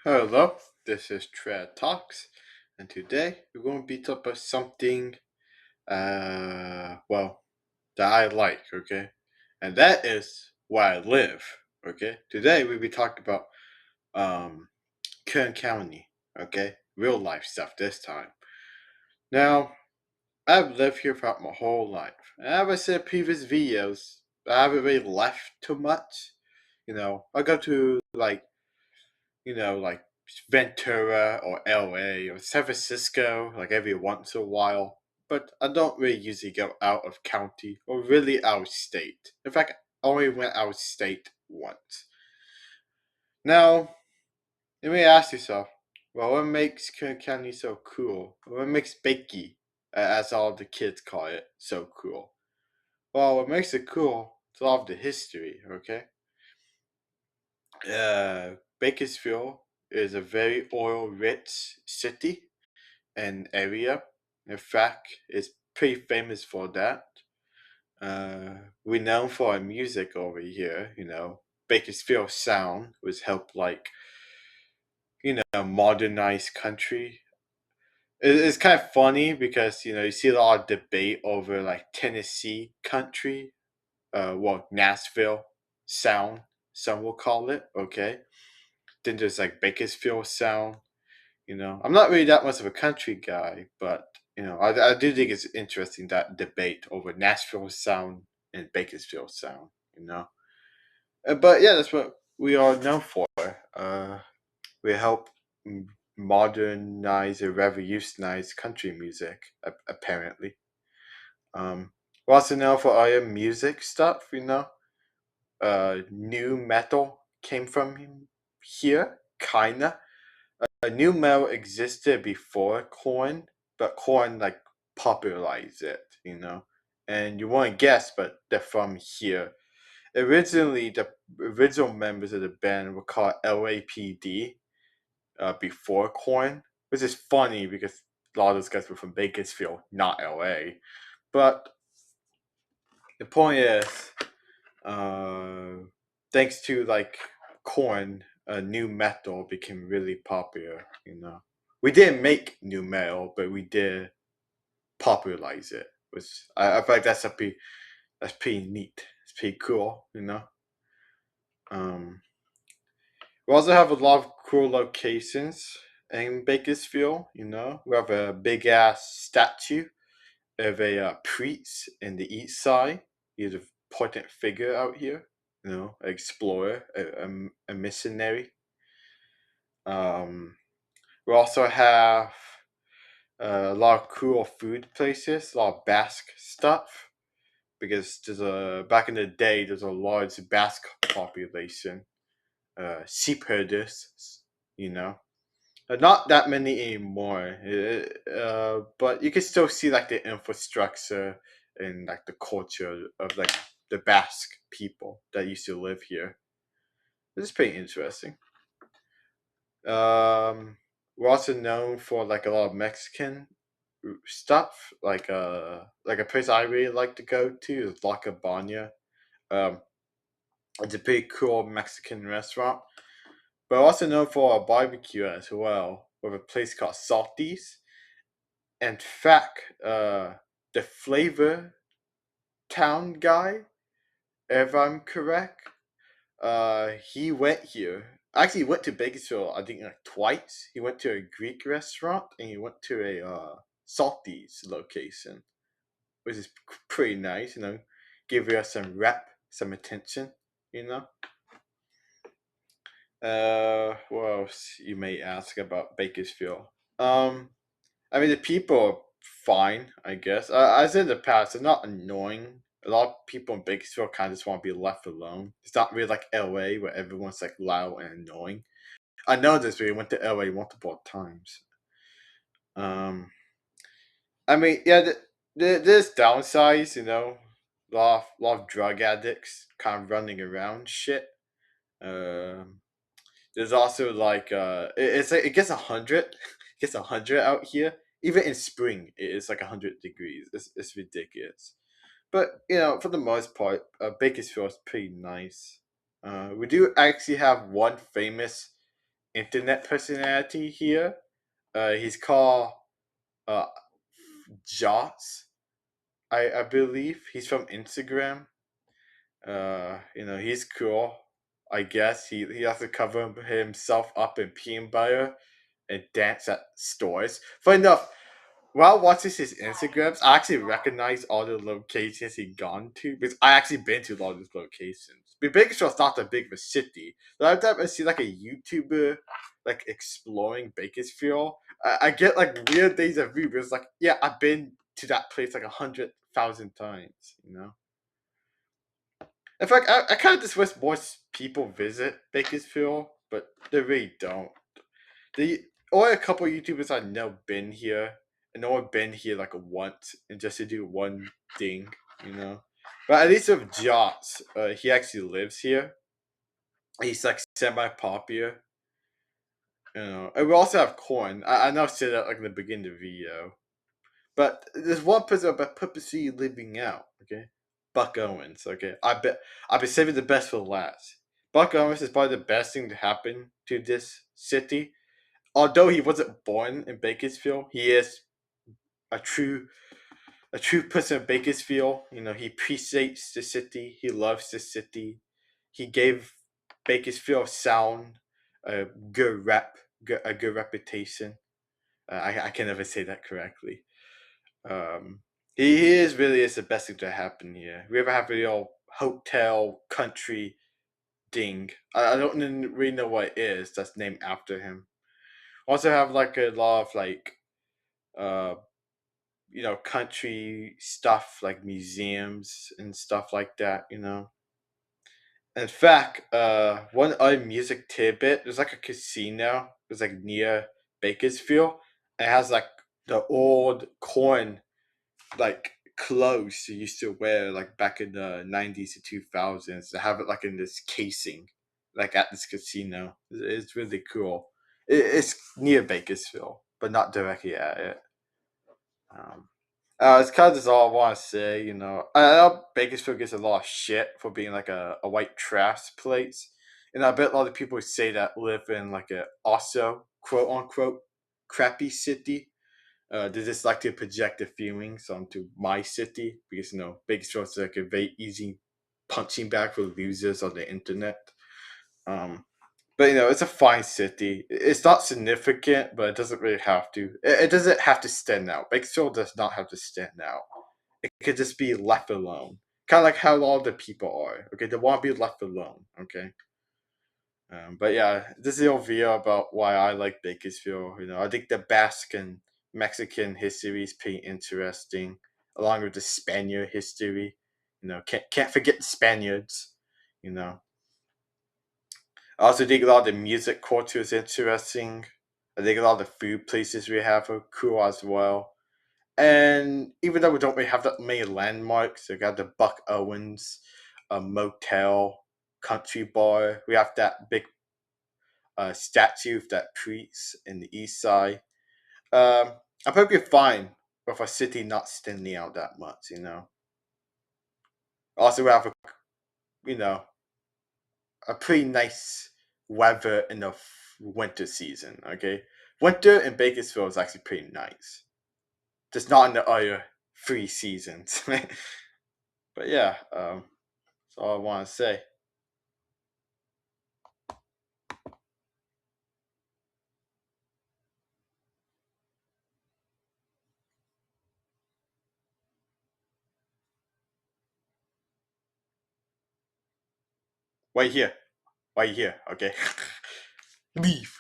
Hello, this is Tread Talks, and today we're going to be talking about something, well, that I like, okay? And that is where I live, okay? Today we'll be talking about, um, Kern County, okay? Real life stuff this time. Now, I've lived here throughout my whole life. And as I said in previous videos, I haven't really left too much. I go to, like Ventura or LA or San Francisco like every once in a while. But I don't really usually go out of county or really out of state. In fact, I only went out of state once. Now, you may ask yourself, well, what makes Kern County so cool? What makes Bakey, as all the kids call it, so cool? Well, what makes it cool is all of the history, okay? Bakersfield is a very oil rich city and area. In fact, it's pretty famous for that. We're known for our music over here. Bakersfield Sound was helped modernize country. It's kind of funny because you see a lot of debate over like Tennessee country, Nashville Sound, some will call it. Okay, then there's like Bakersfield Sound. I'm not really that much of a country guy, but I do think it's interesting that debate over Nashville sound and Bakersfield sound. But yeah, that's what we are known for. We help m- modernize and revolutionize country music. Apparently, we're also known for our music stuff. New metal came from here, kinda. New metal existed before corn, but corn like popularized it. And you won't guess, but they're from here. Originally, the original members of the band were called LAPD before corn, which is funny because a lot of those guys were from Bakersfield, not LA. But the point is, uh, thanks to like corn, new metal became really popular. We didn't make new metal, but we did popularize it. Which I feel like that's pretty neat. It's pretty cool. Um, we also have a lot of cool locations in Bakersfield. We have a big ass statue of a priest in the east side. He's an important figure out here. An explorer, a missionary. Um, we also have a lot of cool food places, a lot of Basque stuff. Because back in the day, there's a large Basque population, sheep herders, you know. Not that many anymore, but you can still see like the infrastructure and like the culture of like the Basque people that used to live here. This is pretty interesting. Um, we're also known for like a lot of Mexican stuff, like a place I really like to go to is La Cabana. Um, it's a pretty cool Mexican restaurant, but also known for a barbecue as well, with a place called Salties. In fact, the Flavor Town guy, if I'm correct, he went here. Actually, he went to Bakersfield. I think like twice. He went to a Greek restaurant and he went to a Salties location, which is pretty nice. Give us some rep, some attention. You know. What else you may ask about Bakersfield? Um, I mean the people are fine, I guess. As in the past, they're not annoying. A lot of people in Bakersfield kind of just want to be left alone. It's not really like LA where everyone's like loud and annoying. I know this because we went to LA multiple times. Um, I mean, yeah, there's downsides. A lot of drug addicts kind of running around shit. Um, there's also like it's like it gets 100, it gets 100 out here. Even in spring, it's like 100 degrees. It's ridiculous. But for the most part, Bakersfield is pretty nice. We do actually have one famous internet personality here. He's called uh Jots. I believe he's from Instagram. He's cool. I guess he has to cover himself up in peanut butter and dance at stores. Funny enough, while watching his Instagrams, I actually recognize all the locations he gone to because I actually been to a lot of these locations. But Bakersfield's not that big of a city. So every time I see like a YouTuber like exploring Bakersfield, I get like weird days of view because like yeah, I've been to that place like 100,000 times. In fact, I kind of just wish more people visit Bakersfield, but they really don't. The only a couple YouTubers I know been here, and no one been here like once and just to do one thing, you know. But at least with Jots, he actually lives here. He's like semi popular, And we also have Corn. I know I said that like in the beginning of the video, but there's one person about purposely living out. Okay, Buck Owens. Okay, I've been saving the best for last. Buck Owens is probably the best thing to happen to this city. Although he wasn't born in Bakersfield, he is a true a true person of Bakersfield. He appreciates the city. He loves the city. He gave Bakersfield sound a good rep, a good reputation. I can never say that correctly. Um, he is really is the best thing to happen here. We ever have a old hotel country ding. I don't really know what it is that's named after him. Also have like a lot of like uh country stuff like museums and stuff like that. In fact, one other music tidbit, there's like a casino. It's like near Bakersfield. It has like the old corn like clothes you used to wear like back in the 90s to 2000s. They have it like in this casing, like at this casino. It's really cool. It's near Bakersfield, but not directly at it. Um, it's kind of just all I want to say. I know Bakersfield gets a lot of shit for being like a white trash place, and I bet a lot of people say that live in like a also quote unquote crappy city. They just like to project their feelings onto my city because Bakersfield is like a very easy punching bag for losers on the internet. Um, but it's a fine city. It's not significant, but it doesn't really have to. It doesn't have to stand out. Bakersfield does not have to stand out. It could just be left alone. Kind of like how all the people are. Okay, they want to be left alone. Okay. But yeah, this is a video about why I like Bakersfield. I think the Basque and Mexican history is pretty interesting, along with the Spaniard history. Can't forget the Spaniards. You know, I also think a lot of the music culture is interesting. I think a lot of the food places we have are cool as well. And even though we don't really have that many landmarks, we got the Buck Owens motel, country bar. We have that big statue of that priest in the east side. I'm probably fine with a city not standing out that much. Also, we have you know, a pretty nice weather in the winter season. Okay, winter in Bakersfield is actually pretty nice. Just not in the other three seasons. But yeah, that's all I want to say. Wait here. Wait here. Okay. Leave.